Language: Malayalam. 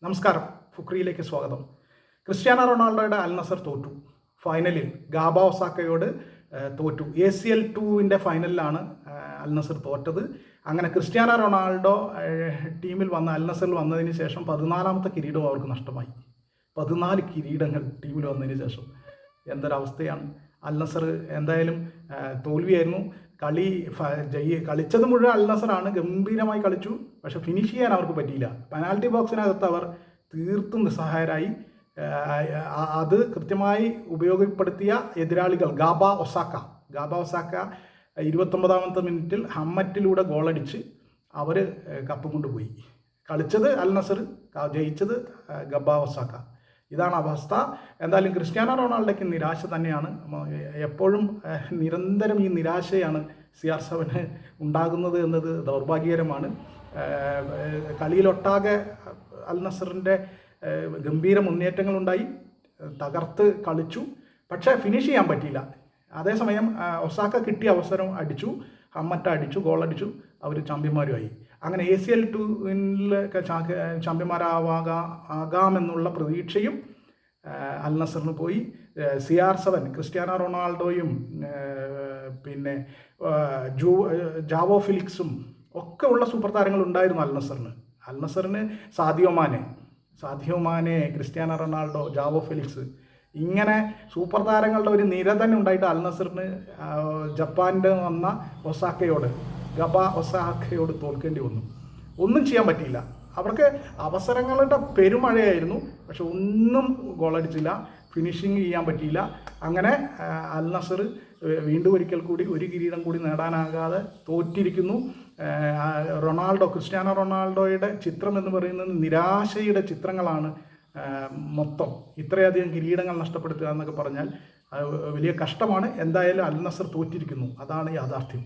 നമസ്കാരം, ഫുക്രിയിലേക്ക് സ്വാഗതം. ക്രിസ്ത്യാനോ റൊണാൾഡോയുടെ അൽ നസർ തോറ്റു. ഫൈനലിൽ ഗാബ ഒസാക്കയോട് തോറ്റു. ACL 2 ഫൈനലിലാണ് അൽ നസർ തോറ്റത്. അങ്ങനെ ക്രിസ്ത്യാനോ റൊണാൾഡോ ടീമിൽ വന്ന അൽ നസറിൽ വന്നതിന് ശേഷം 14ാമത്തെ കിരീടവും അവർക്ക് നഷ്ടമായി. 14 കിരീടങ്ങൾ ടീമിൽ വന്നതിന് ശേഷം എന്തൊരവസ്ഥയാണ്. അൽ നസർ എന്തായാലും തോൽവിയായിരുന്നു. കളിച്ചത് മുഴുവൻ അൽ നസറാണ്. ഗംഭീരമായി കളിച്ചു. പക്ഷെ ഫിനിഷ് ചെയ്യാൻ അവർക്ക് പറ്റിയില്ല. പെനാൽറ്റി ബോക്സിനകത്ത് അവർ തീർത്തും നിസ്സഹായരായി. അത് കൃത്യമായി ഉപയോഗപ്പെടുത്തിയ എതിരാളികൾ ഗാബ ഒസാക്ക 29ാമത്തെ മിനിറ്റിൽ ഹമ്മറ്റിലൂടെ ഗോളടിച്ച് അവർ കപ്പ് കൊണ്ടുപോയി. കളിച്ചത് അൽ നസർ, ജയിച്ചത് ഗാബ ഒസാക്ക. ഇതാണ് അവസ്ഥ. എന്തായാലും ക്രിസ്ത്യാനോ റൊണാൾഡോയ്ക്ക് നിരാശ തന്നെയാണ്. എപ്പോഴും നിരന്തരം ഈ നിരാശയാണ് CR7 ഉണ്ടാകുന്നത് എന്നത് ദൗർഭാഗ്യകരമാണ്. കളിയിലൊട്ടാകെ അൽ നസറിൻ്റെ ഗംഭീര മുന്നേറ്റങ്ങളുണ്ടായി, തകർത്ത് കളിച്ചു. പക്ഷേ ഫിനിഷ് ചെയ്യാൻ പറ്റിയില്ല. അതേസമയം ഒസാക്ക കിട്ടിയ അവസരം അടിച്ചു, ഹമ്മറ്റ അടിച്ചു, ഗോളടിച്ചു, അവർ ചാമ്പ്യന്മാരുമായി. അങ്ങനെ ACL 2 ചാമ്പ്യന്മാരാകാമെന്നുള്ള പ്രതീക്ഷയും അൽ നസറിന് പോയി. CR7 ക്രിസ്ത്യാനോ റൊണാൾഡോയും പിന്നെ ജാവോ ഫിലിക്സും ഒക്കെ ഉള്ള സൂപ്പർ താരങ്ങൾ ഉണ്ടായിരുന്നു അൽ നസറിന് Sadio Mane, Cristiano Ronaldo, Joao Felix, ഇങ്ങനെ സൂപ്പർ താരങ്ങളുടെ ഒരു നിര തന്നെ ഉണ്ടായിട്ട് അൽ നസറിന് ജപ്പാൻ്റെ വന്ന ഗബ ഒസാക്കയോട് തോൽക്കേണ്ടി വന്നു. ഒന്നും ചെയ്യാൻ പറ്റിയില്ല. അവർക്ക് അവസരങ്ങളുടെ പെരുമഴയായിരുന്നു. പക്ഷെ ഒന്നും ഗോളടിച്ചില്ല, ഫിനിഷിങ് ചെയ്യാൻ പറ്റിയില്ല. അങ്ങനെ അൽ നസർ വീണ്ടും ഒരിക്കൽ കൂടി ഒരു കിരീടം കൂടി നേടാനാകാതെ തോറ്റിരിക്കുന്നു. ക്രിസ്ത്യാനോ റൊണാൾഡോയുടെ ചിത്രം എന്ന് പറയുന്നത് നിരാശയുടെ ചിത്രങ്ങളാണ് മൊത്തം. ഇത്രയധികം കിരീടങ്ങൾ നഷ്ടപ്പെടുത്തുക എന്നൊക്കെ പറഞ്ഞാൽ വലിയ കഷ്ടമാണ്. എന്തായാലും അൽ നസർ തോറ്റിരിക്കുന്നു. അതാണ് യാഥാർത്ഥ്യം.